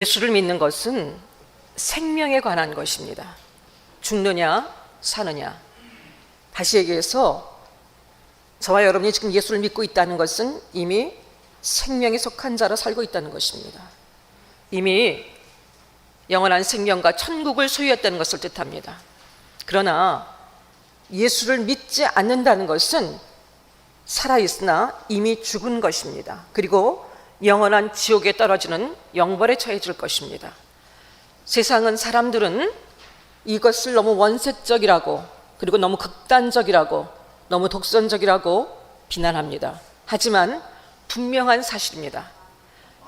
예수를 믿는 것은 생명에 관한 것입니다. 죽느냐 사느냐. 다시 얘기해서 저와 여러분이 지금 예수를 믿고 있다는 것은 이미 생명에 속한 자로 살고 있다는 것입니다. 이미 영원한 생명과 천국을 소유했다는 것을 뜻합니다. 그러나 예수를 믿지 않는다는 것은 살아있으나 이미 죽은 것입니다. 그리고 영원한 지옥에 떨어지는 영벌에 처해질 것입니다. 세상은 사람들은 이것을 너무 원색적이라고, 그리고 너무 극단적이라고, 너무 독선적이라고 비난합니다. 하지만 분명한 사실입니다.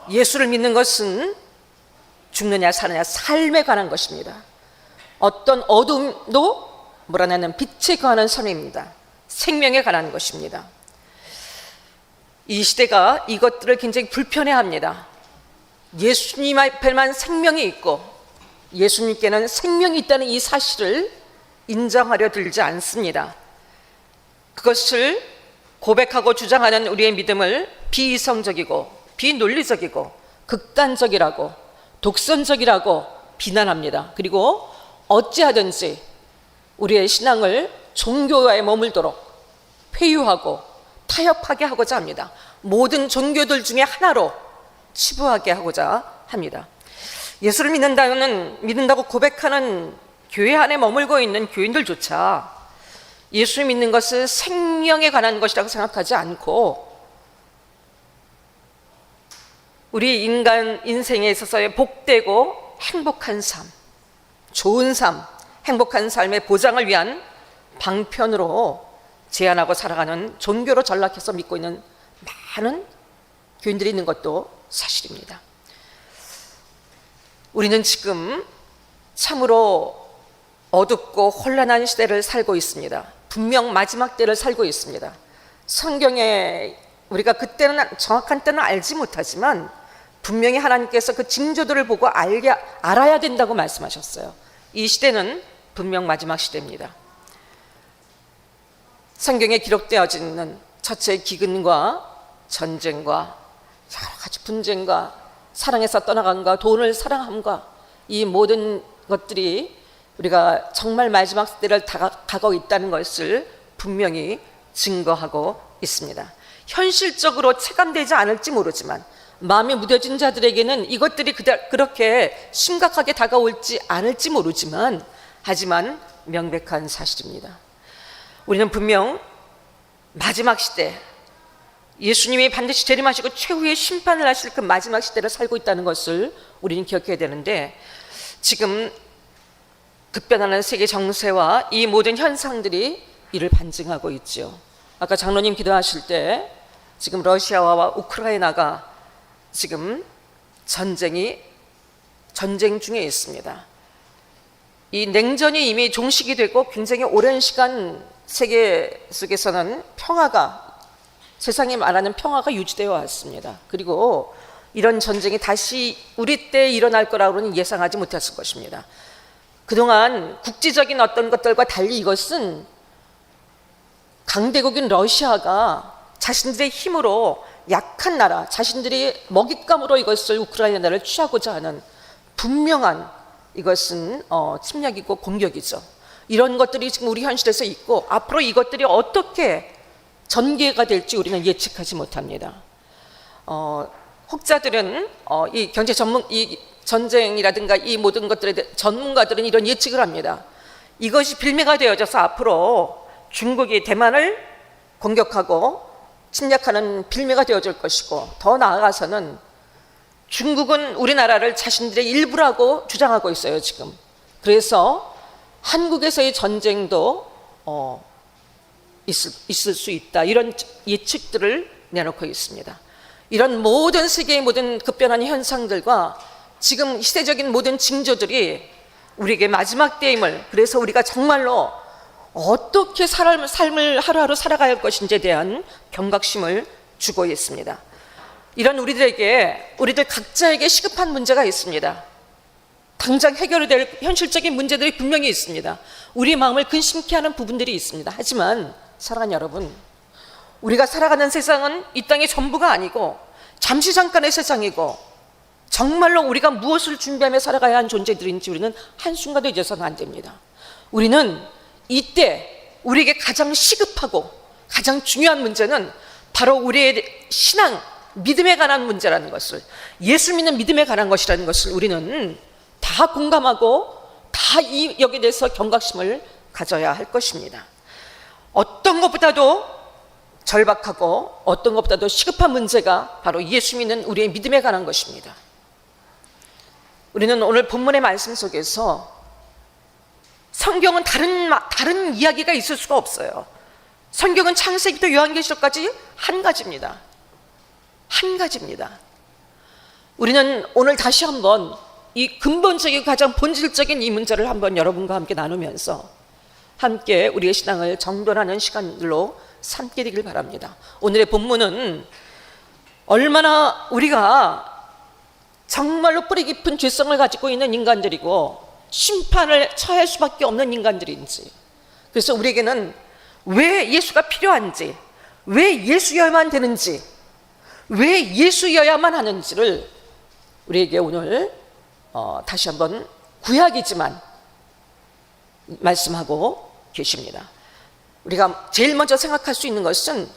예수를 믿는 것은 죽느냐 사느냐, 삶에 관한 것입니다. 어떤 어둠도 몰아내는 빛에 관한 삶입니다. 생명에 관한 것입니다. 이 시대가 이것들을 굉장히 불편해합니다. 예수님 앞에만 생명이 있고 예수님께는 생명이 있다는 이 사실을 인정하려 들지 않습니다. 그것을 고백하고 주장하는 우리의 믿음을 비이성적이고 비논리적이고 극단적이라고 독선적이라고 비난합니다. 그리고 어찌하든지 우리의 신앙을 종교에 머물도록 회유하고 타협하게 하고자 합니다. 모든 종교들 중에 하나로 치부하게 하고자 합니다. 예수를 믿는다고 고백하는 교회 안에 머물고 있는 교인들조차 예수를 믿는 것을 생명에 관한 것이라고 생각하지 않고 우리 인간 인생에 있어서의 복되고 행복한 삶, 좋은 삶, 행복한 삶의 보장을 위한 방편으로 제안하고 살아가는 종교로 전락해서 믿고 있는 많은 교인들이 있는 것도 사실입니다. 우리는 지금 참으로 어둡고 혼란한 시대를 살고 있습니다. 분명 마지막 때를 살고 있습니다. 성경에 우리가 그때는 정확한 때는 알지 못하지만 분명히 하나님께서 그 징조들을 보고 알아야 된다고 말씀하셨어요. 이 시대는 분명 마지막 시대입니다. 성경에 기록되어지는 첫째 기근과 전쟁과 여러 가지 분쟁과 사랑에서 떠나감과 돈을 사랑함과 이 모든 것들이 우리가 정말 마지막 시대를 다가가고 있다는 것을 분명히 증거하고 있습니다. 현실적으로 체감되지 않을지 모르지만 마음이 무뎌진 자들에게는 이것들이 그렇게 심각하게 다가올지 않을지 모르지만 하지만 명백한 사실입니다. 우리는 분명 마지막 시대, 예수님이 반드시 재림하시고 최후의 심판을 하실 그 마지막 시대를 살고 있다는 것을 우리는 기억해야 되는데 지금 급변하는 세계 정세와 이 모든 현상들이 이를 반증하고 있죠. 아까 장로님 기도하실 때 지금 러시아와 우크라이나가 지금 전쟁 중에 있습니다. 이 냉전이 이미 종식이 되고 굉장히 오랜 시간 세계 속에서는 평화가, 세상이 말하는 평화가 유지되어 왔습니다. 그리고 이런 전쟁이 다시 우리 때에 일어날 거라고는 예상하지 못했을 것입니다. 그동안 국제적인 어떤 것들과 달리 이것은 강대국인 러시아가 자신들의 힘으로 약한 나라, 자신들이 먹잇감으로 이것을 우크라이나를 취하고자 하는 분명한 이것은 침략이고 공격이죠. 이런 것들이 지금 우리 현실에서 있고 앞으로 이것들이 어떻게 전개가 될지 우리는 예측하지 못합니다. 혹자들은 이 경제 이 전쟁이라든가 이 모든 것들에 대해 전문가들은 이런 예측을 합니다. 이것이 빌미가 되어져서 앞으로 중국이 대만을 공격하고 침략하는 빌미가 되어질 것이고 더 나아가서는 중국은 우리나라를 자신들의 일부라고 주장하고 있어요 지금. 그래서 한국에서의 전쟁도 있을 수 있다, 이런 예측들을 내놓고 있습니다. 이런 모든 세계의 모든 급변한 현상들과 지금 시대적인 모든 징조들이 우리에게 마지막 때임을, 그래서 우리가 정말로 어떻게 삶을 하루하루 살아가야 할 것인지에 대한 경각심을 주고 있습니다. 이런 우리들 각자에게 시급한 문제가 있습니다. 당장 해결이 될 현실적인 문제들이 분명히 있습니다. 우리 마음을 근심케 하는 부분들이 있습니다. 하지만 사랑하는 여러분, 우리가 살아가는 세상은 이 땅의 전부가 아니고 잠시 잠깐의 세상이고 정말로 우리가 무엇을 준비하며 살아가야 하는 존재들인지 우리는 한순간도 잊어서는 안 됩니다. 우리는 이때 우리에게 가장 시급하고 가장 중요한 문제는 바로 우리의 신앙, 믿음에 관한 문제라는 것을, 예수 믿는 믿음에 관한 것이라는 것을 우리는 다 공감하고 다 여기에 대해서 경각심을 가져야 할 것입니다. 어떤 것보다도 절박하고 어떤 것보다도 시급한 문제가 바로 예수 믿는 우리의 믿음에 관한 것입니다. 우리는 오늘 본문의 말씀 속에서 성경은 다른 이야기가 있을 수가 없어요. 성경은 창세기부터 요한계시록까지 한 가지입니다. 한 가지입니다. 우리는 오늘 다시 한번 이 근본적이고 가장 본질적인 이 문제를 한번 여러분과 함께 나누면서 함께 우리의 신앙을 정돈하는 시간들로 삼게 되길 바랍니다. 오늘의 본문은 얼마나 우리가 정말로 뿌리 깊은 죄성을 가지고 있는 인간들이고 심판을 처할 수밖에 없는 인간들인지, 그래서 우리에게는 왜 예수가 필요한지, 왜 예수여야만 되는지, 왜 예수여야만 하는지를 우리에게 오늘 다시 한번 구약이지만 말씀하고 계십니다. 우리가 제일 먼저 생각할 수 있는 것은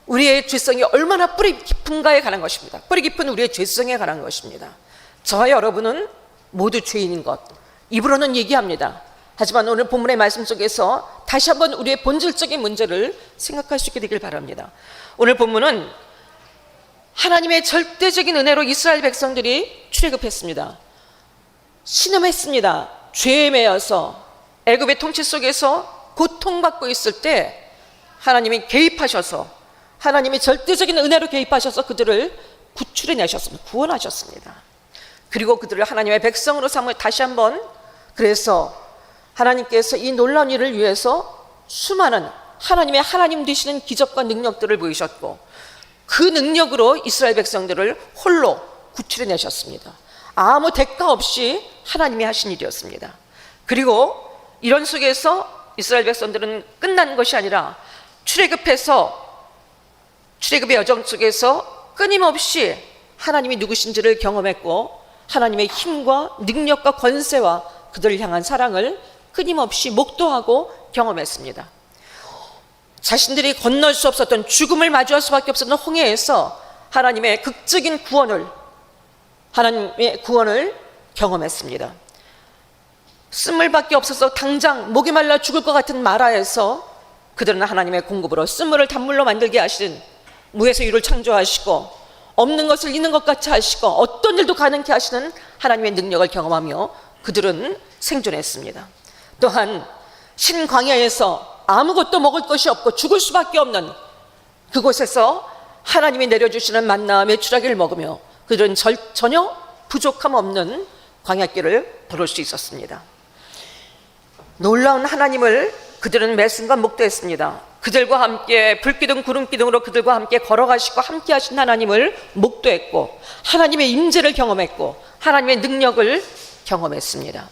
우리의 죄성이 얼마나 뿌리 깊은가에 관한 것입니다. 뿌리 깊은 우리의 죄성에 관한 것입니다. 저와 여러분은 모두 죄인인 것, 입으로는 얘기합니다. 하지만 오늘 본문의 말씀 속에서 다시 한번 우리의 본질적인 문제를 생각할 수 있게 되길 바랍니다. 오늘 본문은 하나님의 절대적인 은혜로 이스라엘 백성들이 출애굽했습니다. 신음했습니다. 죄에 매여서 애굽의 통치 속에서 고통받고 있을 때 하나님이 개입하셔서, 하나님이 절대적인 은혜로 개입하셔서 그들을 구출해내셨습니다. 구원하셨습니다. 그리고 그들을 하나님의 백성으로 삼아 다시 한번, 그래서 하나님께서 이 놀라운 일을 위해서 수많은 하나님 되시는 기적과 능력들을 보이셨고 그 능력으로 이스라엘 백성들을 홀로 구출해내셨습니다. 아무 대가 없이 하나님이 하신 일이었습니다. 그리고 이런 속에서 이스라엘 백성들은 끝난 것이 아니라 출애굽의 여정 속에서 끊임없이 하나님이 누구신지를 경험했고 하나님의 힘과 능력과 권세와 그들을 향한 사랑을 끊임없이 목도하고 경험했습니다. 자신들이 건널 수 없었던 죽음을 마주할 수밖에 없었던 홍해에서 하나님의 극적인 구원을 경험했습니다. 쓴물밖에 없어서 당장 목이 말라 죽을 것 같은 마라에서 그들은 하나님의 공급으로 쓴물을 단물로 만들게 하신, 무에서 유를 창조하시고 없는 것을 있는 것 같이 하시고 어떤 일도 가능케 하시는 하나님의 능력을 경험하며 그들은 생존했습니다. 또한 신광야에서 아무것도 먹을 것이 없고 죽을 수밖에 없는 그곳에서 하나님이 내려주시는 만나와 메추라기를 먹으며 그들은 전혀 부족함 없는 광야길을 걸을 수 있었습니다. 놀라운 하나님을 그들은 매 순간 목도했습니다. 그들과 함께 불기둥 구름기둥으로 그들과 함께 걸어가시고 함께 하신 하나님을 목도했고 하나님의 임재를 경험했고 하나님의 능력을 경험했습니다.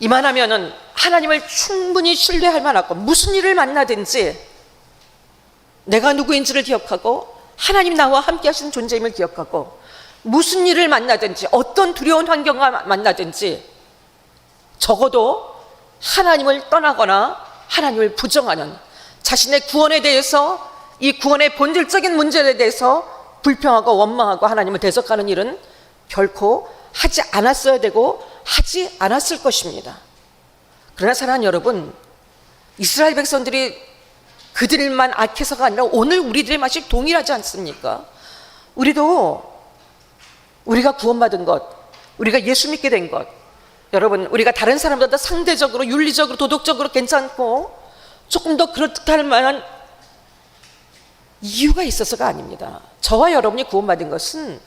이만하면은 하나님을 충분히 신뢰할 만하고 무슨 일을 만나든지 내가 누구인지를 기억하고 하나님 나와 함께 하시는 존재임을 기억하고 무슨 일을 만나든지 어떤 두려운 환경을 만나든지 적어도 하나님을 떠나거나 하나님을 부정하는, 자신의 구원에 대해서, 이 구원의 본질적인 문제에 대해서 불평하고 원망하고 하나님을 대적하는 일은 결코 하지 않았어야 되고 하지 않았을 것입니다. 그러나 사랑하는 여러분, 이스라엘 백성들이 그들만 악해서가 아니라 오늘 우리들의 맛이 동일하지 않습니까? 우리가 구원받은 것, 우리가 예수 믿게 된 것, 여러분, 우리가 다른 사람보다 상대적으로 윤리적으로 도덕적으로 괜찮고 조금 더 그렇다 할 만한 이유가 있어서가 아닙니다. 저와 여러분이 구원받은 것은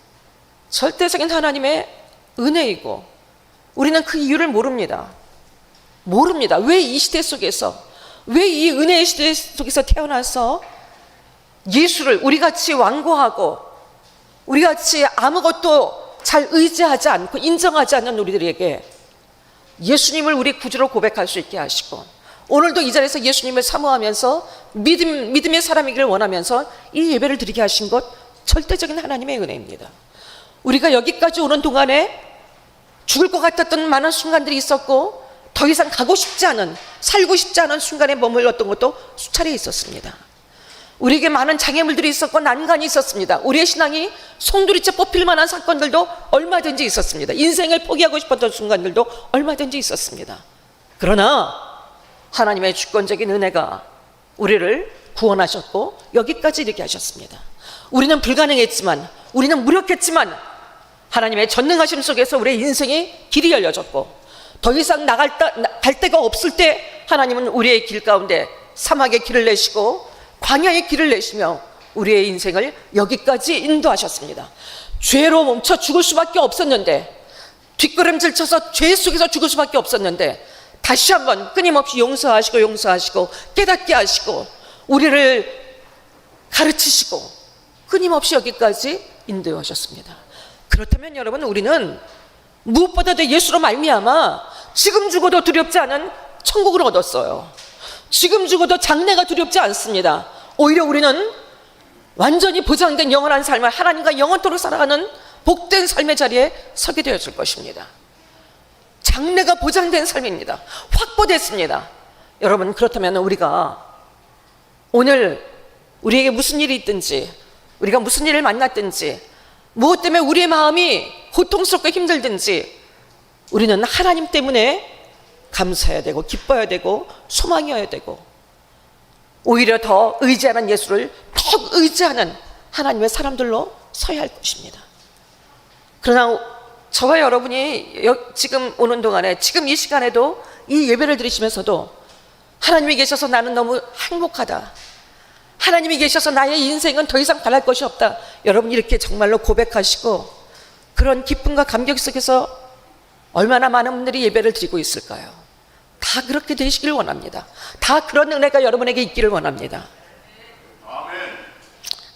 절대적인 하나님의 은혜이고 우리는 그 이유를 모릅니다. 왜 이 시대 속에서, 왜 이 은혜의 시대 속에서 태어나서 예수를 우리같이 완고하고 우리같이 아무것도 잘 의지하지 않고 인정하지 않는 우리들에게 예수님을 우리 구주로 고백할 수 있게 하시고 오늘도 이 자리에서 예수님을 사모하면서 믿음의 사람이기를 원하면서 이 예배를 드리게 하신 것 절대적인 하나님의 은혜입니다. 우리가 여기까지 오는 동안에 죽을 것 같았던 많은 순간들이 있었고, 더 이상 가고 싶지 않은, 살고 싶지 않은 순간에 머물렀던 것도 수차례 있었습니다. 우리에게 많은 장애물들이 있었고 난간이 있었습니다. 우리의 신앙이 송두리째 뽑힐 만한 사건들도 얼마든지 있었습니다. 인생을 포기하고 싶었던 순간들도 얼마든지 있었습니다. 그러나 하나님의 주권적인 은혜가 우리를 구원하셨고 여기까지 이르게 하셨습니다. 우리는 불가능했지만, 우리는 무력했지만 하나님의 전능하심 속에서 우리의 인생의 길이 열려졌고, 더 이상 갈 데가 없을 때 하나님은 우리의 길 가운데 사막의 길을 내시고 광야의 길을 내시며 우리의 인생을 여기까지 인도하셨습니다. 죄로 멈춰 죽을 수밖에 없었는데, 뒷걸음질 쳐서 죄 속에서 죽을 수밖에 없었는데, 다시 한번 끊임없이 용서하시고 깨닫게 하시고 우리를 가르치시고 끊임없이 여기까지 인도하셨습니다. 그렇다면 여러분, 우리는 무엇보다도 예수로 말미암아 지금 죽어도 두렵지 않은 천국을 얻었어요. 지금 죽어도 장래가 두렵지 않습니다. 오히려 우리는 완전히 보장된 영원한 삶을, 하나님과 영원토록 살아가는 복된 삶의 자리에 서게 되었을 것입니다. 장래가 보장된 삶입니다. 확보됐습니다. 여러분, 그렇다면 우리가 오늘 우리에게 무슨 일이 있든지, 우리가 무슨 일을 만났든지, 무엇 때문에 우리의 마음이 고통스럽고 힘들든지 우리는 하나님 때문에 감사해야 되고 기뻐야 되고 소망해야 되고, 오히려 더 의지하는 예수를 더 의지하는 하나님의 사람들로 서야 할 것입니다. 그러나 저와 여러분이 지금 오는 동안에, 지금 이 시간에도 이 예배를 드리시면서도 하나님이 계셔서 나는 너무 행복하다, 하나님이 계셔서 나의 인생은 더 이상 바랄 것이 없다, 여러분 이렇게 정말로 고백하시고 그런 기쁨과 감격 속에서 얼마나 많은 분들이 예배를 드리고 있을까요? 다 그렇게 되시길 원합니다. 다 그런 은혜가 여러분에게 있기를 원합니다.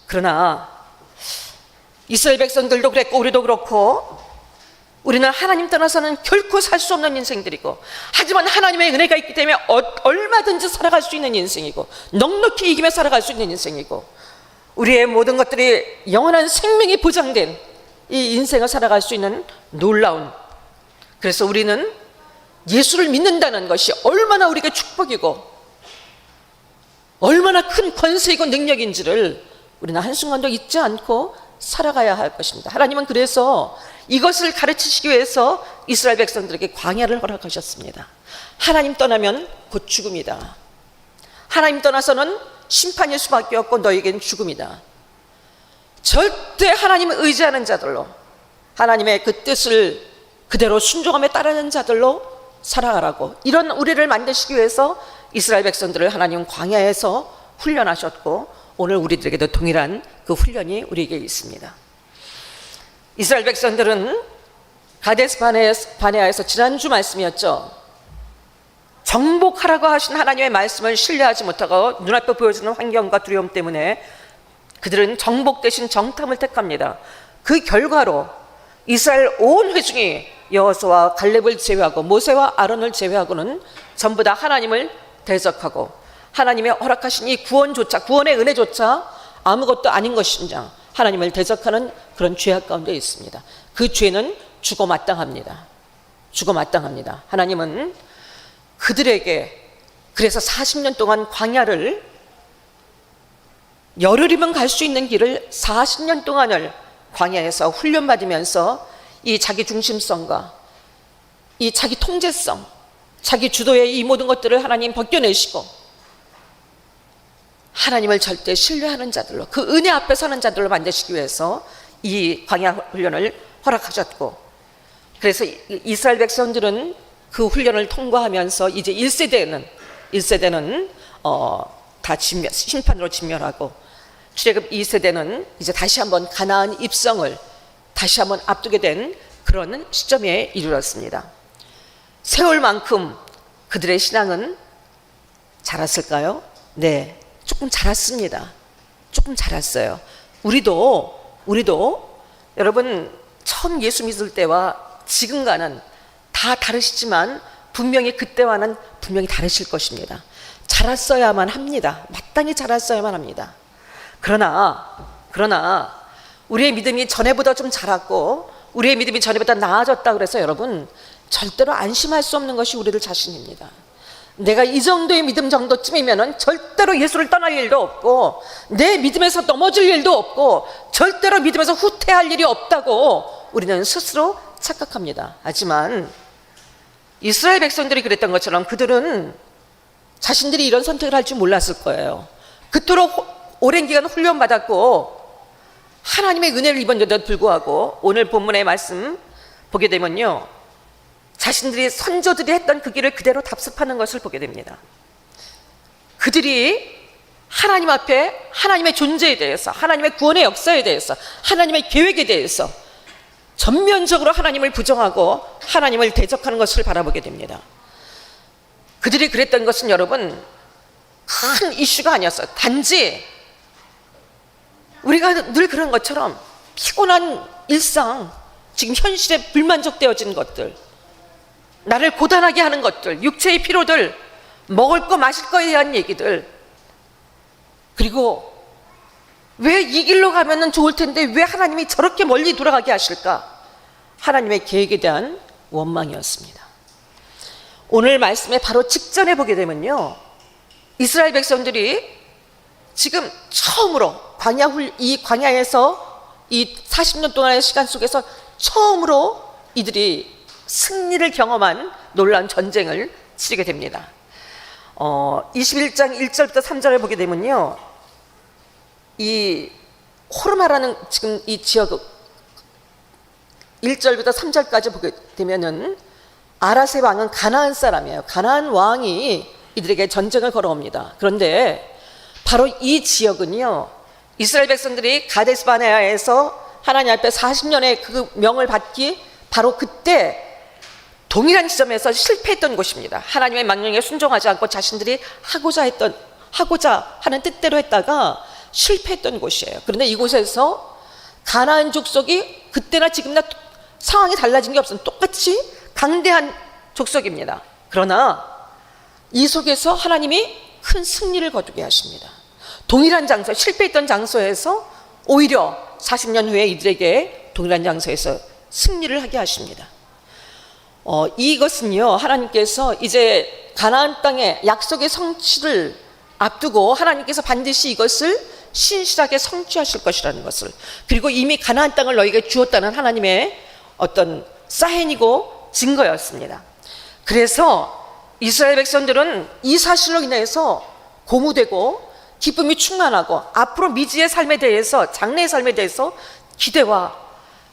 그러나 이스라엘 백성들도 그랬고 우리도 그렇고, 우리는 하나님 떠나서는 결코 살 수 없는 인생들이고, 하지만 하나님의 은혜가 있기 때문에 얼마든지 살아갈 수 있는 인생이고, 넉넉히 이기며 살아갈 수 있는 인생이고, 우리의 모든 것들이 영원한 생명이 보장된 이 인생을 살아갈 수 있는 놀라운, 그래서 우리는 예수를 믿는다는 것이 얼마나 우리에게 축복이고 얼마나 큰 권세이고 능력인지를 우리는 한순간도 잊지 않고 살아가야 할 것입니다. 하나님은 그래서 이것을 가르치시기 위해서 이스라엘 백성들에게 광야를 허락하셨습니다. 하나님 떠나면 곧 죽음이다. 하나님 떠나서는 심판일 수밖에 없고 너에겐 죽음이다. 절대 하나님을 의지하는 자들로, 하나님의 그 뜻을 그대로 순종하며 따르는 자들로 살아가라고, 이런 우리를 만드시기 위해서 이스라엘 백성들을 하나님은 광야에서 훈련하셨고, 오늘 우리들에게도 동일한 그 훈련이 우리에게 있습니다. 이스라엘 백성들은 가데스 바네아에서 지난주 말씀이었죠. 정복하라고 하신 하나님의 말씀을 신뢰하지 못하고 눈앞에 보여주는 환경과 두려움 때문에 그들은 정복 대신 정탐을 택합니다. 그 결과로 이스라엘 온 회중이 여호수아와 갈렙을 제외하고 모세와 아론을 제외하고는 전부 다 하나님을 대적하고, 하나님의 허락하신 이 구원의 은혜조차 아무것도 아닌 것이냐, 하나님을 대적하는 그런 죄악 가운데 있습니다. 그 죄는 죽어 마땅합니다. 죽어 마땅합니다. 하나님은 그들에게 그래서 40년 동안 광야를, 열흘이면 갈 수 있는 길을 40년 동안을 광야에서 훈련받으면서 이 자기 중심성과 이 자기 통제성, 자기 주도의 이 모든 것들을 하나님 벗겨내시고 하나님을 절대 신뢰하는 자들로, 그 은혜 앞에 서는 자들로 만드시기 위해서 이 광야 훈련을 허락하셨고, 그래서 이스라엘 백성들은 그 훈련을 통과하면서 이제 1세대는 다 심판으로 진멸하고, 출애굽 2세대는 이제 다시 한번 가나안 입성을 다시 한번 앞두게 된 그런 시점에 이르렀습니다. 세월만큼 그들의 신앙은 자랐을까요? 네, 조금 자랐습니다. 조금 자랐어요. 우리도 여러분 처음 예수 믿을 때와 지금과는 다 다르시지만 분명히 그때와는 분명히 다르실 것입니다. 자랐어야만 합니다. 마땅히 자랐어야만 합니다. 그러나 우리의 믿음이 전에보다 좀 자랐고 우리의 믿음이 전에보다 나아졌다 그래서 여러분 절대로 안심할 수 없는 것이 우리들 자신입니다. 내가 이 정도의 믿음 정도쯤이면은 절대로 예수를 떠날 일도 없고 내 믿음에서 넘어질 일도 없고 절대로 믿음에서 후퇴할 일이 없다고 우리는 스스로 착각합니다. 하지만 이스라엘 백성들이 그랬던 것처럼 그들은 자신들이 이런 선택을 할 줄 몰랐을 거예요. 그토록 오랜 기간 훈련받았고 하나님의 은혜를 입었는데도 불구하고 오늘 본문의 말씀 보게 되면요, 자신들이 선조들이 했던 그 길을 그대로 답습하는 것을 보게 됩니다. 그들이 하나님 앞에 하나님의 존재에 대해서, 하나님의 구원의 역사에 대해서, 하나님의 계획에 대해서 전면적으로 하나님을 부정하고 하나님을 대적하는 것을 바라보게 됩니다. 그들이 그랬던 것은 여러분 큰 이슈가 아니었어요. 단지 우리가 늘 그런 것처럼 피곤한 일상, 지금 현실에 불만족되어진 것들, 나를 고단하게 하는 것들, 육체의 피로들, 먹을 거 마실 거에 대한 얘기들, 그리고 왜 이 길로 가면 좋을 텐데 왜 하나님이 저렇게 멀리 돌아가게 하실까? 하나님의 계획에 대한 원망이었습니다. 오늘 말씀의 바로 직전에 보게 되면요, 이스라엘 백성들이 지금 처음으로 이 광야에서 이 40년 동안의 시간 속에서 처음으로 이들이 승리를 경험한 놀라운 전쟁을 치르게 됩니다. 21장 1절부터 3절을 보게 되면요, 이 호르마라는 지금 이 지역 1절부터 3절까지 보게 되면은 아라세 왕은 가나안 사람이에요. 가나안 왕이 이들에게 전쟁을 걸어옵니다. 그런데 바로 이 지역은요, 이스라엘 백성들이 가데스 바네아에서 하나님 앞에 40년의 그 명을 받기 바로 그때 동일한 지점에서 실패했던 곳입니다. 하나님의 명령에 순종하지 않고 자신들이 하고자 하는 뜻대로 했다가 실패했던 곳이에요. 그런데 이곳에서 가나안 족속이 그때나 지금이나 상황이 달라진 게 없어요. 똑같이 강대한 족속입니다. 그러나 이 속에서 하나님이 큰 승리를 거두게 하십니다. 동일한 장소, 실패했던 장소에서 오히려 40년 후에 이들에게 동일한 장소에서 승리를 하게 하십니다. 이것은요, 하나님께서 이제 가나안 땅의 약속의 성취를 앞두고 하나님께서 반드시 이것을 신실하게 성취하실 것이라는 것을, 그리고 이미 가나안 땅을 너희에게 주었다는 하나님의 어떤 사인이고 증거였습니다. 그래서 이스라엘 백성들은 이 사실로 인해서 고무되고 기쁨이 충만하고 앞으로 미지의 삶에 대해서, 장래의 삶에 대해서 기대와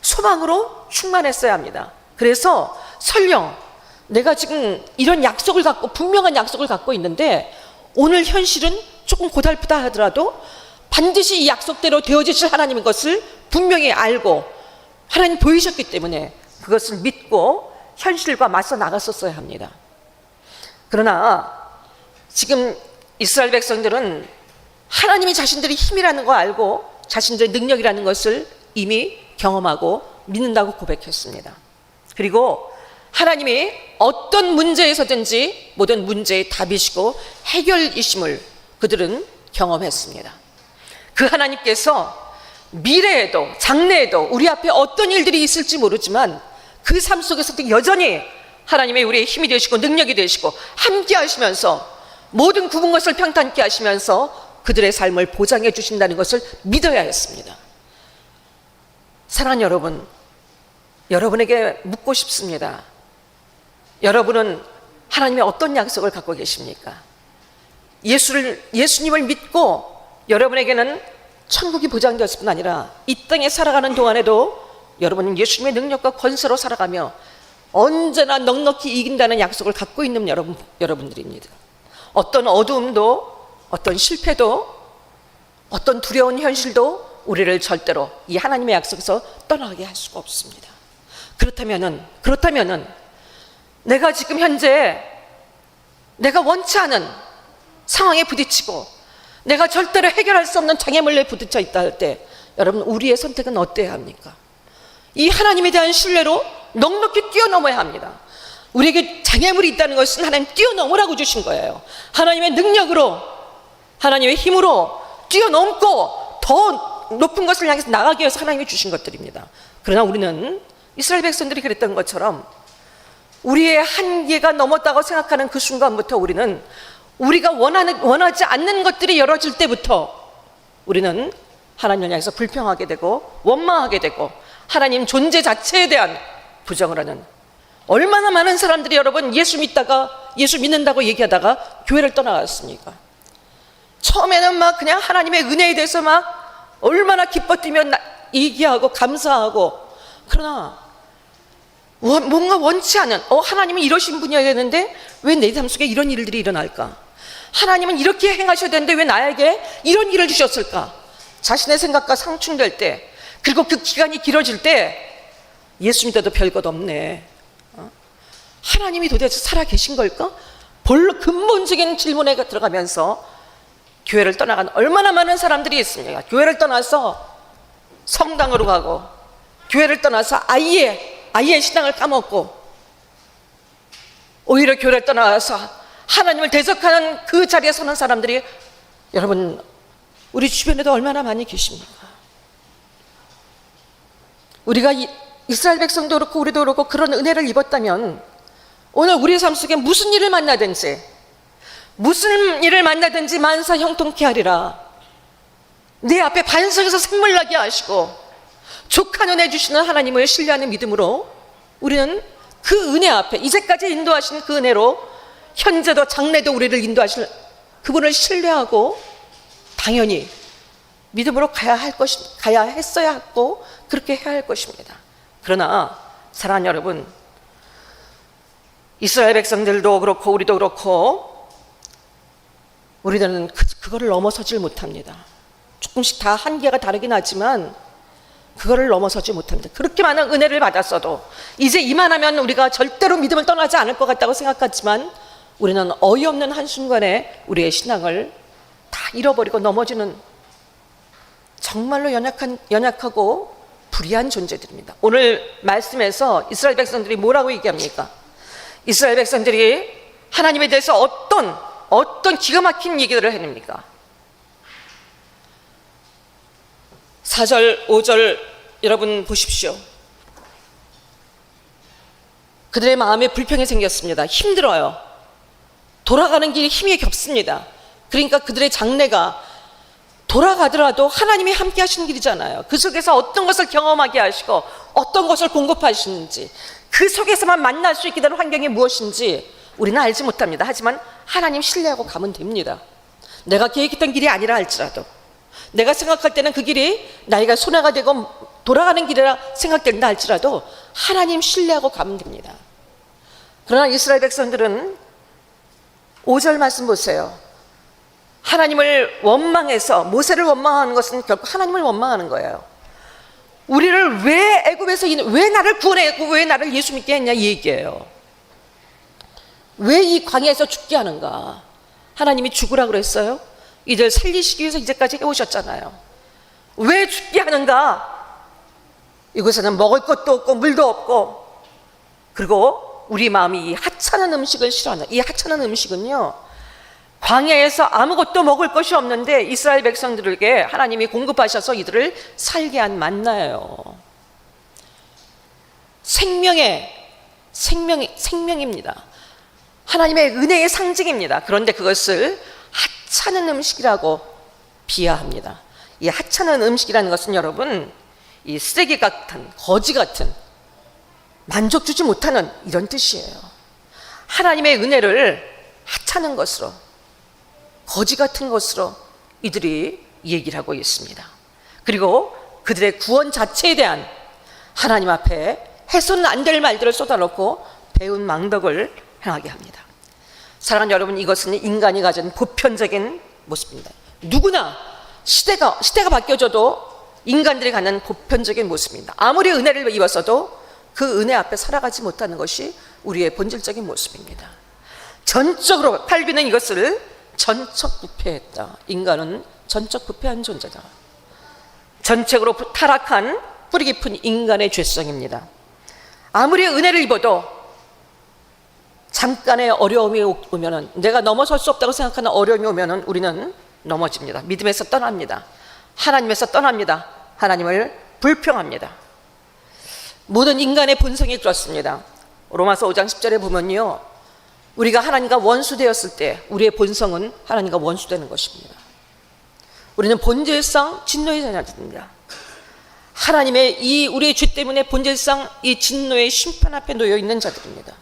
소망으로 충만했어야 합니다. 그래서 설령 내가 지금 이런 약속을 갖고, 분명한 약속을 갖고 있는데 오늘 현실은 조금 고달프다 하더라도 반드시 이 약속대로 되어지실 하나님인 것을 분명히 알고 하나님 보이셨기 때문에 그것을 믿고 현실과 맞서 나갔었어야 합니다. 그러나 지금 이스라엘 백성들은 하나님이 자신들의 힘이라는 거 알고 자신들의 능력이라는 것을 이미 경험하고 믿는다고 고백했습니다. 그리고 하나님이 어떤 문제에서든지 모든 문제의 답이시고 해결이심을 그들은 경험했습니다. 그 하나님께서 미래에도 장래에도 우리 앞에 어떤 일들이 있을지 모르지만 그 삶 속에서도 여전히 하나님의 우리의 힘이 되시고 능력이 되시고 함께 하시면서 모든 굽은 것을 평탄케 하시면서 그들의 삶을 보장해 주신다는 것을 믿어야 했습니다. 사랑하는 여러분, 여러분에게 묻고 싶습니다. 여러분은 하나님의 어떤 약속을 갖고 계십니까? 예수님을 믿고 여러분에게는 천국이 보장되었을 뿐 아니라 이 땅에 살아가는 동안에도 여러분은 예수님의 능력과 권세로 살아가며 언제나 넉넉히 이긴다는 약속을 갖고 있는 여러분들입니다. 어떤 어두움도, 어떤 실패도, 어떤 두려운 현실도 우리를 절대로 이 하나님의 약속에서 떠나게 할 수가 없습니다. 그렇다면은 내가 지금 현재 내가 원치 않은 상황에 부딪히고 내가 절대로 해결할 수 없는 장애물에 부딪혀 있다 할 때 여러분, 우리의 선택은 어때야 합니까? 이 하나님에 대한 신뢰로 넉넉히 뛰어넘어야 합니다. 우리에게 장애물이 있다는 것은 하나님 뛰어넘으라고 주신 거예요. 하나님의 능력으로, 하나님의 힘으로 뛰어넘고 더 높은 것을 향해서 나가기 위해서 하나님이 주신 것들입니다. 그러나 우리는 이스라엘 백성들이 그랬던 것처럼 우리의 한계가 넘었다고 생각하는 그 순간부터 우리는 우리가 원하지 않는 것들이 열어질 때부터 우리는 하나님을 향해서 불평하게 되고 원망하게 되고 하나님 존재 자체에 대한 부정을 하는, 얼마나 많은 사람들이 여러분 예수 믿는다고 얘기하다가 교회를 떠나갔습니까? 처음에는 막 그냥 하나님의 은혜에 대해서 막 얼마나 기뻐 뛰며 얘기하고 감사하고, 그러나 뭔가 원치 않은 하나님은 이러신 분이어야 되는데 왜 내 삶 속에 이런 일들이 일어날까? 하나님은 이렇게 행하셔야 되는데 왜 나에게 이런 일을 주셨을까? 자신의 생각과 상충될 때, 그리고 그 기간이 길어질 때 예수 믿어도 별것 없네, 하나님이 도대체 살아계신 걸까? 본래 근본적인 질문에 들어가면서 교회를 떠나간 얼마나 많은 사람들이 있습니까? 교회를 떠나서 성당으로 가고, 교회를 떠나서 아예 신앙을 까먹고, 오히려 교회를 떠나서 하나님을 대적하는 그 자리에 서는 사람들이 여러분 우리 주변에도 얼마나 많이 계십니까? 우리가 이스라엘 백성도 그렇고 우리도 그렇고 그런 은혜를 입었다면 오늘 우리의 삶 속에 무슨 일을 만나든지 만사 형통케 하리라, 내 앞에 반석에서 샘물 나게 하시고 족한 은혜 주시는 하나님을 신뢰하는 믿음으로 우리는 그 은혜 앞에 이제까지 인도하신 그 은혜로 현재도 장래도 우리를 인도하실 그분을 신뢰하고 당연히 믿음으로 가야 했어야 했고 그렇게 해야 할 것입니다. 그러나 사랑하는 여러분, 이스라엘 백성들도 그렇고 우리도 그렇고 우리들은 그거를 넘어서질 못합니다. 조금씩 다 한계가 다르긴 하지만 그거를 넘어서지 못합니다. 그렇게 많은 은혜를 받았어도 이제 이만하면 우리가 절대로 믿음을 떠나지 않을 것 같다고 생각하지만 우리는 어이없는 한순간에 우리의 신앙을 다 잃어버리고 넘어지는 정말로 연약하고 불의한 존재들입니다. 오늘 말씀에서 이스라엘 백성들이 뭐라고 얘기합니까? 이스라엘 백성들이 하나님에 대해서 어떤 기가 막힌 얘기들을 해냅니까? 4절, 5절 여러분 보십시오. 그들의 마음에 불평이 생겼습니다. 힘들어요. 돌아가는 길이 힘이 겹습니다. 그러니까 그들의 장래가 돌아가더라도 하나님이 함께 하시는 길이잖아요. 그 속에서 어떤 것을 경험하게 하시고 어떤 것을 공급하시는지, 그 속에서만 만날 수 있게 되는 환경이 무엇인지 우리는 알지 못합니다. 하지만 하나님 신뢰하고 가면 됩니다. 내가 계획했던 길이 아니라 할지라도, 내가 생각할 때는 그 길이 나이가 손해가 되고 돌아가는 길이라 생각된다 할지라도 하나님 신뢰하고 가면 됩니다. 그러나 이스라엘 백성들은 5절 말씀 보세요. 하나님을 원망해서, 모세를 원망하는 것은 결국 하나님을 원망하는 거예요. 우리를 왜 애굽에서 왜 나를 구원했고 왜 나를 예수 믿게 했냐 이 얘기예요. 왜 이 광야에서 죽게 하는가? 하나님이 죽으라 그랬어요? 이들 살리시기 위해서 이제까지 해오셨잖아요. 왜 죽게 하는가? 이곳에는 먹을 것도 없고 물도 없고, 그리고 우리 마음이 이 하찮은 음식을 싫어하는, 이 하찮은 음식은요, 광야에서 아무것도 먹을 것이 없는데 이스라엘 백성들에게 하나님이 공급하셔서 이들을 살게 한 만나예요. 생명입니다. 하나님의 은혜의 상징입니다. 그런데 그것을 하찮은 음식이라고 비하합니다. 이 하찮은 음식이라는 것은 여러분, 이 쓰레기 같은, 거지 같은, 만족 주지 못하는 이런 뜻이에요. 하나님의 은혜를 하찮은 것으로, 거지 같은 것으로 이들이 얘기를 하고 있습니다. 그리고 그들의 구원 자체에 대한 하나님 앞에 해서는 안 될 말들을 쏟아놓고 배운 망덕을 행하게 합니다. 사랑하는 여러분, 이것은 인간이 가진 보편적인 모습입니다. 누구나 시대가 바뀌어져도 인간들이 갖는 보편적인 모습입니다. 아무리 은혜를 입었어도 그 은혜 앞에 살아가지 못하는 것이 우리의 본질적인 모습입니다. 전적으로 칼빈은 이것을 전적 부패했다. 인간은 전적 부패한 존재다. 전적으로 타락한 뿌리 깊은 인간의 죄성입니다. 아무리 은혜를 입어도 잠깐의 어려움이 오면은, 내가 넘어설 수 없다고 생각하는 어려움이 오면은 우리는 넘어집니다. 믿음에서 떠납니다. 하나님에서 떠납니다. 하나님을 불평합니다. 모든 인간의 본성이 그렇습니다. 로마서 5장 10절에 보면요, 우리가 하나님과 원수되었을 때 우리의 본성은 하나님과 원수되는 것입니다. 우리는 본질상 진노의 자녀들입니다. 하나님의 이 우리의 죄 때문에 본질상 이 진노의 심판 앞에 놓여 있는 자들입니다.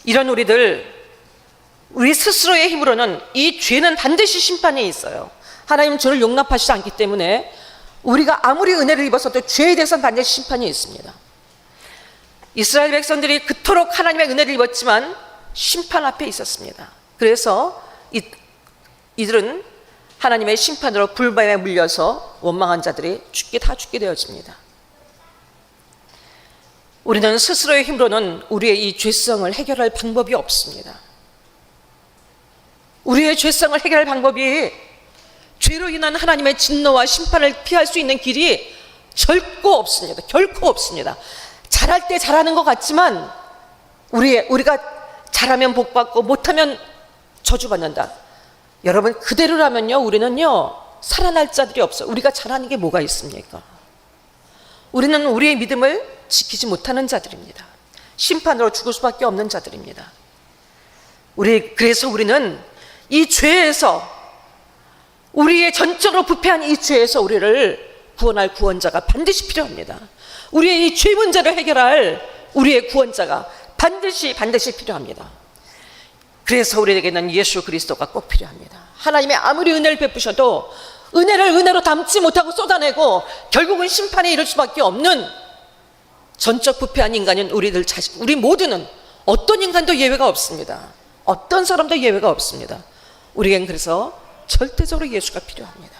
이런 우리 스스로의 힘으로는 이 죄는 반드시 심판이 있어요. 하나님은 죄를 용납하시지 않기 때문에 우리가 아무리 은혜를 입었어도 죄에 대해서는 반드시 심판이 있습니다. 이스라엘 백성들이 그토록 하나님의 은혜를 입었지만 심판 앞에 있었습니다. 그래서 이들은 하나님의 심판으로 불뱀에 물려서 원망한 자들이 다 죽게 되어집니다. 우리는 스스로의 힘으로는 우리의 이 죄성을 해결할 방법이 없습니다. 우리의 죄성을 해결할 방법이 죄로 인한 하나님의 진노와 심판을 피할 수 있는 길이 결코 없습니다. 결코 없습니다. 잘할 때 잘하는 것 같지만 우리가 잘하면 복받고 못하면 저주받는다. 여러분, 그대로라면요, 우리는요 살아날 자들이 없어요. 우리가 잘하는 게 뭐가 있습니까? 우리는 우리의 믿음을 지키지 못하는 자들입니다. 심판으로 죽을 수밖에 없는 자들입니다. 그래서 우리는 이 죄에서, 우리의 전적으로 부패한 이 죄에서 우리를 구원할 구원자가 반드시 필요합니다. 우리의 이 죄 문제를 해결할 우리의 구원자가 반드시 필요합니다. 그래서 우리에게는 예수 그리스도가 꼭 필요합니다. 하나님의 아무리 은혜를 베푸셔도 은혜를 은혜로 담지 못하고 쏟아내고 결국은 심판에 이를 수밖에 없는 전적 부패한 인간인 우리 모두는, 어떤 인간도 예외가 없습니다. 어떤 사람도 예외가 없습니다. 우리에겐 그래서 절대적으로 예수가 필요합니다.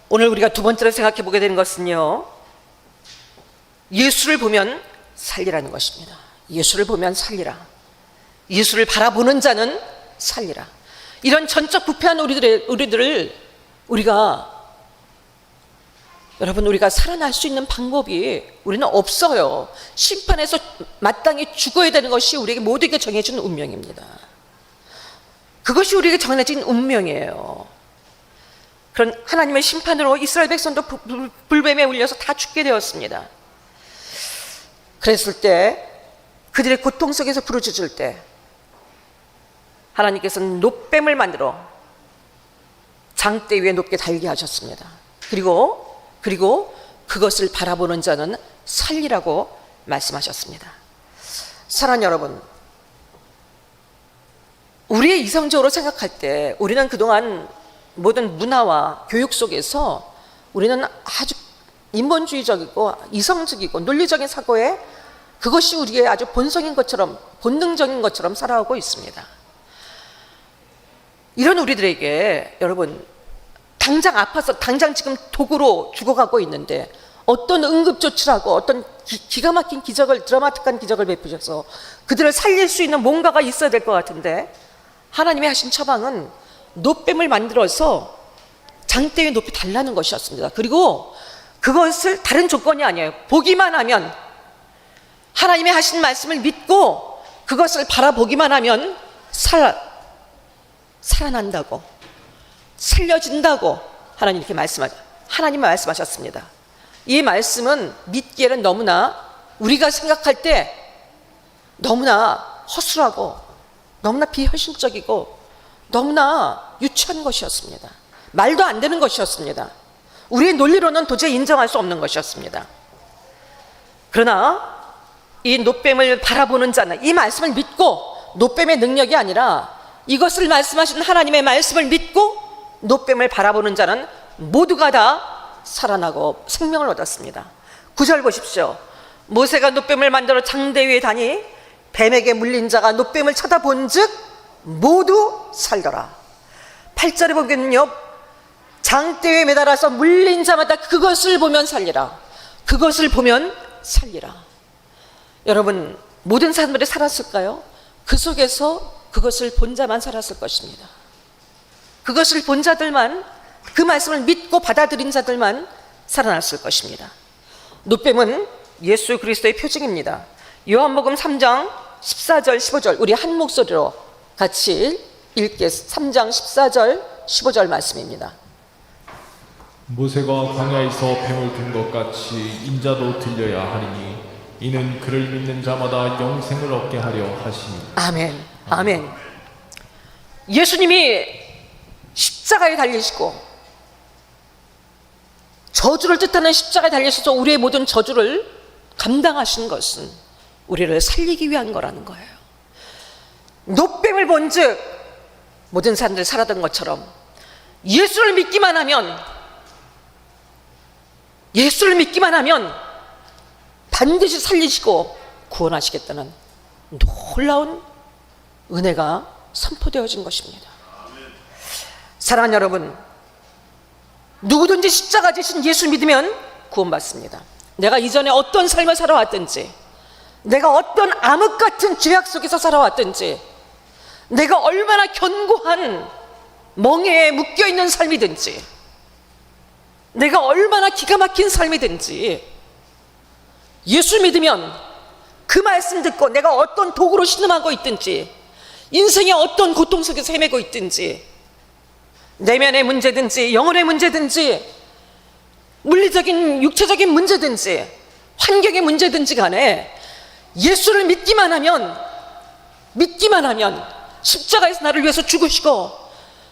오늘 우리가 두 번째로 생각해 보게 되는 것은요, 예수를 보면 살리라는 것입니다. 예수를 보면 살리라. 예수를 바라보는 자는 살리라. 이런 전적 부패한 우리들을 우리가 살아날 수 있는 방법이 우리는 없어요. 심판에서 마땅히 죽어야 되는 것이 우리에게 모두에게 정해진 운명입니다. 그것이 우리에게 정해진 운명이에요. 그런 하나님의 심판으로 이스라엘 백성도 불뱀에 울려서 다 죽게 되었습니다. 그랬을 때, 그들의 고통 속에서 부르짖을 때 하나님께서는 놋뱀을 만들어 장대 위에 높게 달게 하셨습니다. 그리고 그것을 바라보는 자는 살리라고 말씀하셨습니다. 사랑하는 여러분, 우리의 이성적으로 생각할 때 우리는 그동안 모든 문화와 교육 속에서 우리는 아주 인본주의적이고 이성적이고 논리적인 사고에 그것이 우리의 아주 본성인 것처럼, 본능적인 것처럼 살아오고 있습니다. 이런 우리들에게 여러분, 당장 아파서 당장 지금 독으로 죽어가고 있는데 어떤 응급조치라고 어떤 기가 막힌 기적을, 드라마틱한 기적을 베푸셔서 그들을 살릴 수 있는 뭔가가 있어야 될 것 같은데, 하나님이 하신 처방은 놋뱀을 만들어서 장대에 높이 달라는 것이었습니다. 그리고 그것을 다른 조건이 아니에요. 보기만 하면, 하나님이 하신 말씀을 믿고 그것을 바라보기만 하면 살아난다고, 살려진다고 하나님 말씀하셨습니다. 이 말씀은 믿기에는 너무나, 우리가 생각할 때 너무나 허술하고 너무나 비현실적이고 너무나 유치한 것이었습니다. 말도 안 되는 것이었습니다. 우리의 논리로는 도저히 인정할 수 없는 것이었습니다. 그러나 이 놋뱀을 바라보는 자는, 이 말씀을 믿고, 놋뱀의 능력이 아니라 이것을 말씀하신 하나님의 말씀을 믿고 놋뱀을 바라보는 자는 모두가 다 살아나고 생명을 얻었습니다. 9절 보십시오. 모세가 놋뱀을 만들어 장대 위에 다니 뱀에게 물린 자가 놋뱀을 쳐다본 즉 모두 살더라. 8절에 보면요, 장대 위에 매달아서 물린 자마다 그것을 보면 살리라. 그것을 보면 살리라. 여러분, 모든 사람들이 살았을까요? 그 속에서 그것을 본 자만 살았을 것입니다. 그것을 본 자들만, 그 말씀을 믿고 받아들인 자들만 살아났을 것입니다. 놋뱀은 예수 그리스도의 표징입니다. 요한복음 3장 14절 15절 우리 한 목소리로 같이 읽게. 3장 14절 15절 말씀입니다. 모세가 광야에서 뱀을 든 것 같이 인자도 들려야 하리니 이는 그를 믿는 자마다 영생을 얻게 하려 하시니. 아멘. 아멘. 예수님이 십자가에 달리시고 저주를 뜻하는 십자가에 달리셔서 우리의 모든 저주를 감당하신 것은 우리를 살리기 위한 거라는 거예요. 노뱀을 본즉 모든 사람들이 살았던 것처럼 예수를 믿기만 하면 반드시 살리시고 구원하시겠다는 놀라운 은혜가 선포되어진 것입니다. 사랑하는 여러분, 누구든지 십자가 지신 예수 믿으면 구원받습니다. 내가 이전에 어떤 삶을 살아왔든지, 내가 어떤 암흑 같은 죄악 속에서 살아왔든지, 내가 얼마나 견고한 멍에에 묶여있는 삶이든지, 내가 얼마나 기가 막힌 삶이든지 예수 믿으면 그 말씀 듣고 내가 어떤 도구로 신음하고 있든지, 인생의 어떤 고통 속에서 헤매고 있든지, 내면의 문제든지 영혼의 문제든지 물리적인 육체적인 문제든지 환경의 문제든지 간에 예수를 믿기만 하면 십자가에서 나를 위해서 죽으시고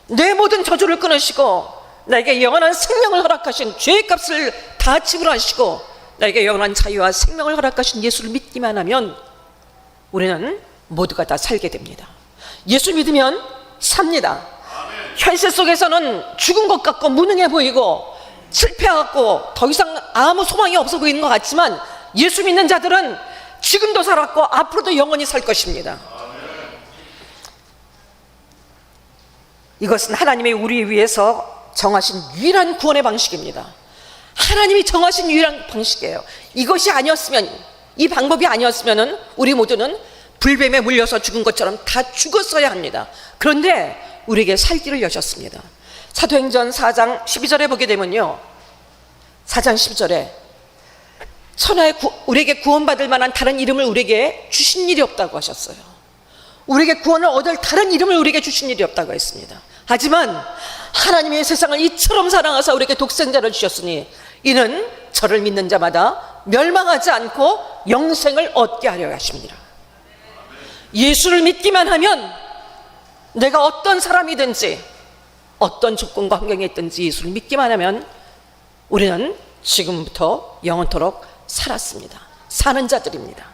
내 모든 저주를 끊으시고 나에게 영원한 생명을 허락하신 죄의 값을 다 지불하시고 나에게 영원한 자유와 생명을 허락하신 예수를 믿기만 하면 우리는 모두가 다 살게 됩니다. 예수 믿으면 삽니다. 현실 속에서는 죽은 것 같고 무능해 보이고 실패하고 더 이상 아무 소망이 없어 보이는 것 같지만 예수 믿는 자들은 지금도 살았고 앞으로도 영원히 살 것입니다. 이것은 하나님이 우리 위해서 정하신 유일한 구원의 방식입니다. 하나님이 정하신 유일한 방식이에요. 이것이 아니었으면, 이 방법이 아니었으면 우리 모두는 불뱀에 물려서 죽은 것처럼 다 죽었어야 합니다. 그런데 우리에게 살 길을 여셨습니다. 사도행전 4장 12절에 보게 되면요, 4장 12절에 천하에 우리에게 구원받을 만한 다른 이름을 우리에게 주신 일이 없다고 하셨어요. 우리에게 구원을 얻을 다른 이름을 우리에게 주신 일이 없다고 했습니다. 하지만 하나님이 세상을 이처럼 사랑하사 우리에게 독생자를 주셨으니 이는 저를 믿는 자마다 멸망하지 않고 영생을 얻게 하려 하십니다. 예수를 믿기만 하면 내가 어떤 사람이든지 어떤 조건과 환경에 있든지 예수를 믿기만 하면 우리는 지금부터 영원토록 살았습니다. 사는 자들입니다.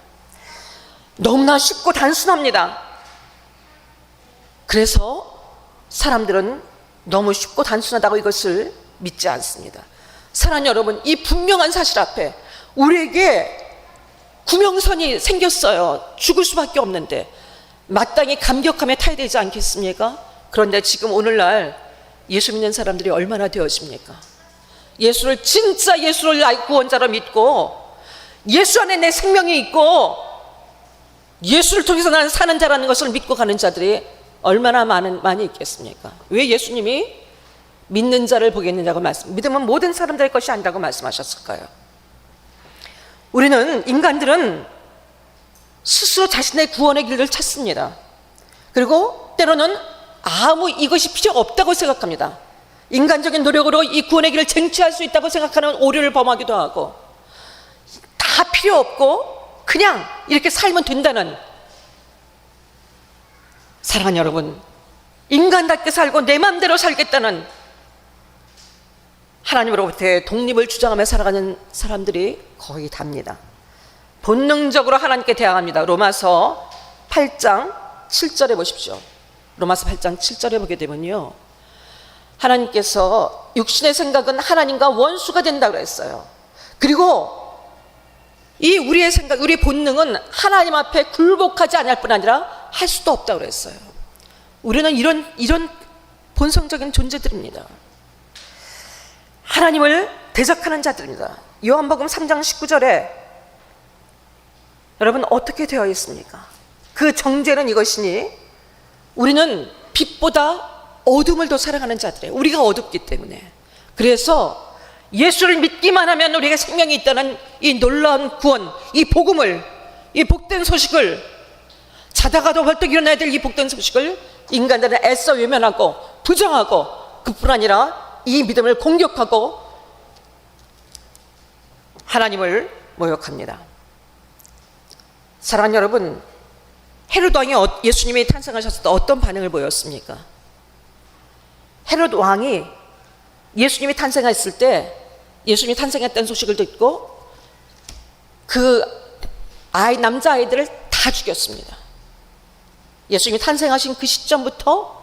너무나 쉽고 단순합니다. 그래서 사람들은 너무 쉽고 단순하다고 이것을 믿지 않습니다. 사랑하는 여러분, 이 분명한 사실 앞에 우리에게 구명선이 생겼어요. 죽을 수밖에 없는데 마땅히 감격함에 타야 되지 않겠습니까? 그런데 지금 오늘날 예수 믿는 사람들이 얼마나 되어집니까? 예수를 진짜 예수를 구원자로 믿고 예수 안에 내 생명이 있고 예수를 통해서 나는 사는 자라는 것을 믿고 가는 자들이 얼마나 많이 있겠습니까? 왜 예수님이 믿는 자를 보겠느냐고 믿으면 모든 사람들의 것이 아니라고 말씀하셨을까요? 우리는 인간들은 스스로 자신의 구원의 길을 찾습니다. 그리고 때로는 아무 이것이 필요 없다고 생각합니다. 인간적인 노력으로 이 구원의 길을 쟁취할 수 있다고 생각하는 오류를 범하기도 하고, 다 필요 없고 그냥 이렇게 살면 된다는, 사랑하는 여러분, 인간답게 살고 내 마음대로 살겠다는 하나님으로부터의 독립을 주장하며 살아가는 사람들이 거의 답니다. 본능적으로 하나님께 대항합니다. 로마서 8장 7절에 보십시오. 로마서 8장 7절에 보게 되면요, 하나님께서 육신의 생각은 하나님과 원수가 된다고 했어요. 그리고 이 우리의 생각, 우리의 본능은 하나님 앞에 굴복하지 않을 뿐 아니라 할 수도 없다고 그랬어요. 우리는 이런 본성적인 존재들입니다. 하나님을 대적하는 자들입니다. 요한복음 3장 19절에 여러분 어떻게 되어 있습니까? 그 정죄는 이것이니 우리는 빛보다 어둠을 더 사랑하는 자들이에요. 우리가 어둡기 때문에. 그래서 예수를 믿기만 하면 우리에게 생명이 있다는 이 놀라운 구원, 이 복음을, 이 복된 소식을, 자다가도 벌떡 일어나야 될 이 복된 소식을 인간들은 애써 외면하고 부정하고 그뿐 아니라 이 믿음을 공격하고 하나님을 모욕합니다. 사랑하는 여러분, 헤롯 왕이 예수님이 탄생하셨을 때 어떤 반응을 보였습니까? 헤롯 왕이 예수님이 탄생했을 때, 예수님이 탄생했다는 소식을 듣고 그 남자아이들을 다 죽였습니다. 예수님이 탄생하신 그 시점부터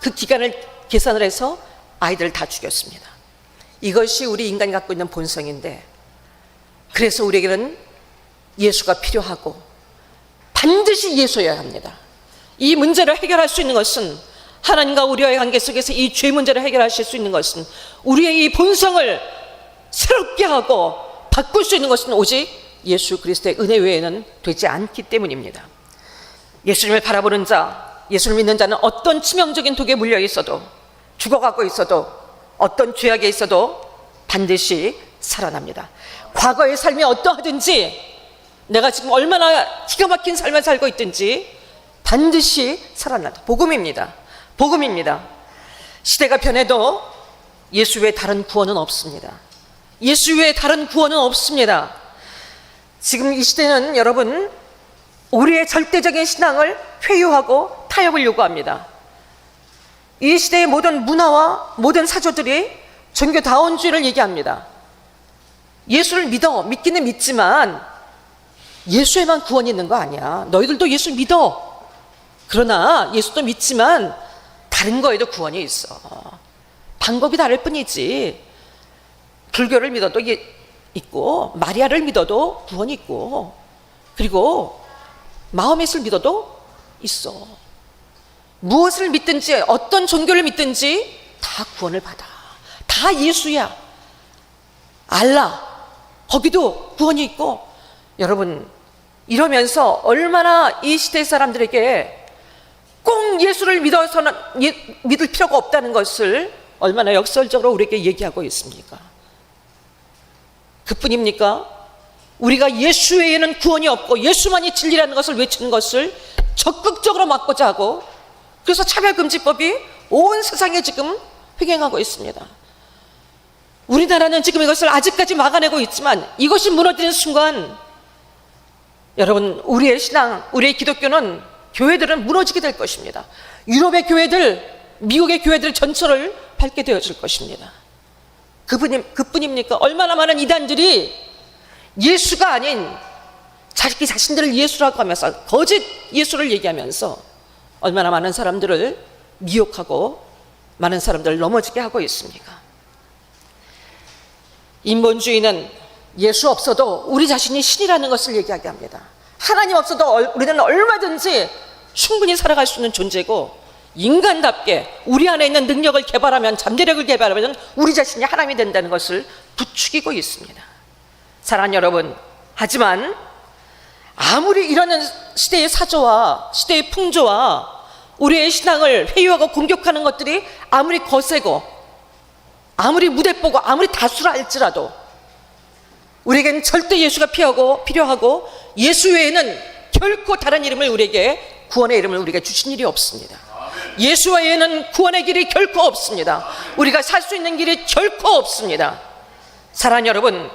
그 기간을 계산을 해서 아이들을 다 죽였습니다. 이것이 우리 인간이 갖고 있는 본성인데, 그래서 우리에게는 예수가 필요하고 반드시 예수여야 합니다. 이 문제를 해결할 수 있는 것은, 하나님과 우리와의 관계 속에서 이 죄 문제를 해결하실 수 있는 것은, 우리의 이 본성을 새롭게 하고 바꿀 수 있는 것은 오직 예수 그리스도의 은혜 외에는 되지 않기 때문입니다. 예수님을 바라보는 자, 예수를 믿는 자는 어떤 치명적인 독에 물려 있어도, 죽어가고 있어도, 어떤 죄악에 있어도 반드시 살아납니다. 과거의 삶이 어떠하든지, 내가 지금 얼마나 기가 막힌 삶을 살고 있든지 반드시 살아난다. 복음입니다. 복음입니다. 시대가 변해도 예수 외에 다른 구원은 없습니다. 예수 외에 다른 구원은 없습니다. 지금 이 시대는 여러분, 우리의 절대적인 신앙을 회유하고 타협을 요구합니다. 이 시대의 모든 문화와 모든 사조들이 종교다원주의를 얘기합니다. 예수를 믿기는 믿지만 예수에만 구원이 있는 거 아니야. 너희들도 예수 믿어. 그러나 예수도 믿지만 다른 거에도 구원이 있어. 방법이 다를 뿐이지. 불교를 믿어도 있고, 마리아를 믿어도 구원이 있고, 그리고 마호멧을 믿어도 있어. 무엇을 믿든지, 어떤 종교를 믿든지 다 구원을 받아. 다 예수야. 알라, 거기도 구원이 있고. 여러분, 이러면서 얼마나 이 시대 사람들에게 꼭 예수를 믿어서는 믿을 필요가 없다는 것을 얼마나 역설적으로 우리에게 얘기하고 있습니까? 그뿐입니까? 우리가 예수 외에는 구원이 없고 예수만이 진리라는 것을 외치는 것을 적극적으로 막고자 하고, 그래서 차별금지법이 온 세상에 지금 횡행하고 있습니다. 우리나라는 지금 이것을 아직까지 막아내고 있지만, 이것이 무너지는 순간 여러분, 우리의 신앙, 우리의 기독교는, 교회들은 무너지게 될 것입니다. 유럽의 교회들, 미국의 교회들 전체를 밟게 되어질 것입니다. 그뿐입니까? 얼마나 많은 이단들이 예수가 아닌 자기 자신들을 예수라고 하면서 거짓 예수를 얘기하면서 얼마나 많은 사람들을 미혹하고 많은 사람들을 넘어지게 하고 있습니까? 인본주의는 예수 없어도 우리 자신이 신이라는 것을 얘기하게 합니다. 하나님 없어도 우리는 얼마든지 충분히 살아갈 수 있는 존재고, 인간답게 우리 안에 있는 능력을 개발하면, 잠재력을 개발하면 우리 자신이 하나님이 된다는 것을 부추기고 있습니다. 사랑하는 여러분, 하지만 아무리 이러는 시대의 사조와 시대의 풍조와 우리의 신앙을 회유하고 공격하는 것들이 아무리 거세고 아무리 무대뽀고 아무리 다수라 할지라도 우리에게는 절대 예수가 필요하고 예수 외에는 결코 다른 이름을 우리에게, 구원의 이름을 우리에게 주신 일이 없습니다. 예수 외에는 구원의 길이 결코 없습니다. 우리가 살 수 있는 길이 결코 없습니다. 사랑하는 여러분,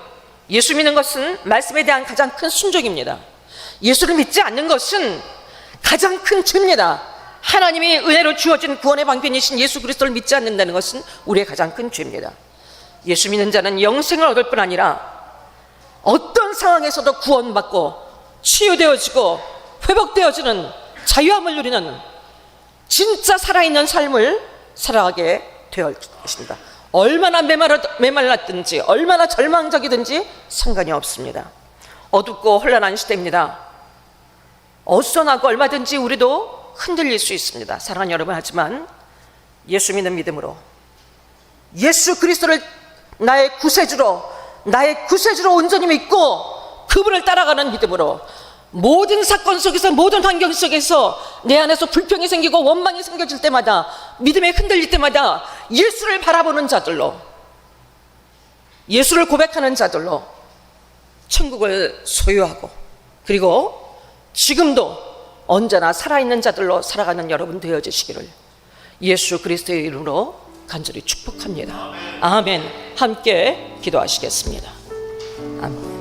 예수 믿는 것은 말씀에 대한 가장 큰 순종입니다. 예수를 믿지 않는 것은 가장 큰 죄입니다. 하나님이 은혜로 주어진 구원의 방편이신 예수 그리스도를 믿지 않는다는 것은 우리의 가장 큰 죄입니다. 예수 믿는 자는 영생을 얻을 뿐 아니라 어떤 상황에서도 구원받고 치유되어지고 회복되어지는 자유함을 누리는 진짜 살아있는 삶을 살아가게 되어 있습니다. 얼마나 메말랐든지 얼마나 절망적이든지 상관이 없습니다. 어둡고 혼란한 시대입니다. 어수선하고 얼마든지 우리도 흔들릴 수 있습니다. 사랑하는 여러분, 하지만 예수 믿는 믿음으로, 예수 그리스도를 나의 구세주로 온전히 믿고 그분을 따라가는 믿음으로, 모든 사건 속에서, 모든 환경 속에서 내 안에서 불평이 생기고 원망이 생겨질 때마다, 믿음에 흔들릴 때마다 예수를 바라보는 자들로, 예수를 고백하는 자들로 천국을 소유하고, 그리고 지금도 언제나 살아있는 자들로 살아가는 여러분 되어지시기를 예수 그리스도의 이름으로 간절히 축복합니다. 아멘. 함께 기도하시겠습니다. 아멘.